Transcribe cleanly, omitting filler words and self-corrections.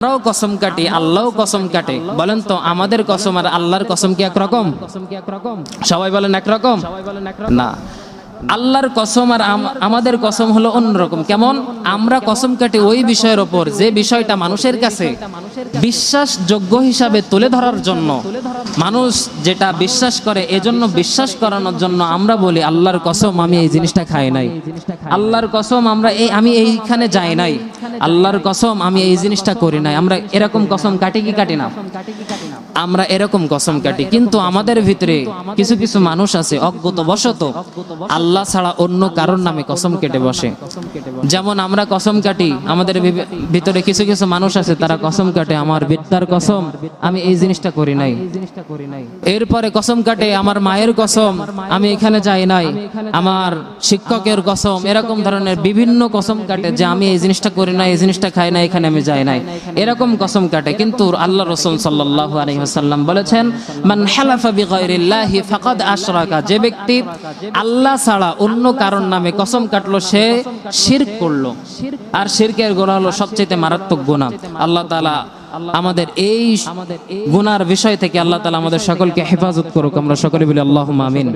আমরাও কসম কাটি, আল্লাহও কসম কাটে। বলেন তো আমাদের কসম আর আল্লাহর কসম কি একরকম? সবাই বলেন একরকম না। আল্লাহর কসম আর আমাদের কসম হলো অন্যরকম। কেমন? আমরা কসম কাটি ওই বিষয়ের ওপর যে বিষয়টা মানুষের কাছে বিশ্বাসযোগ্য হিসাবে তুলে ধরার জন্য, মানুষ যেটা বিশ্বাস করে এজন্য বিশ্বাস করানোর জন্য আমরা বলি আল্লাহর কসম আমি এই জিনিসটা খাই নাই, আল্লাহর কসম আমি এইখানে যাই নাই, আল্লাহর কসম আমি এই জিনিসটা করি নাই। আমরা এরকম কসম কাটি কি কাটি না? আমরা এরকম কসম কাটি। কিন্তু আমাদের ভিতরে কিছু কিছু মানুষ আছে অজ্ঞতাবশত আল্লাহ ছাড়া অন্য কারোর নামে কসম কেটে বসে। যেমন আমরা কসম কাটি, আমাদের ভিতরে কিছু কিছু মানুষ আছে তারা কসম কাটে আমার বিদ্যার কসম আমি এই জিনিসটা করি নাই। এরপরে কসম কাটে আমার মায়ের কসম আমি এখানে যাই নাই, আমার শিক্ষকের কসম, এরকম ধরনের বিভিন্ন কসম কাটে যে আমি এই জিনিসটা করি নাই, এই জিনিসটা খাই না, এখানে আমি যাই নাই, এরকম কসম কাটে। কিন্তু আল্লাহ রাসূল সাল্লাল্লাহু আলাইহি ওয়াসাল্লাম বলেছেন মান হালাফা বিগাইরিল্লাহি ফাকাদ আশরাকা, যে ব্যক্তি আল্লাহ ছাড়া অন্য কারোর নামে কসম কাটলো সে শিরক করলো। আর শিরকের গুনাহ হলো সবচেয়ে মারাত্মক গুনাহ। আল্লাহ তাআলা আমাদের এই গুনার বিষয় থেকে আল্লাহ তাআলা আমাদের সকলকে হেফাজত করুক। আমরা সকলে বলি আল্লাহুম্মা আমিন।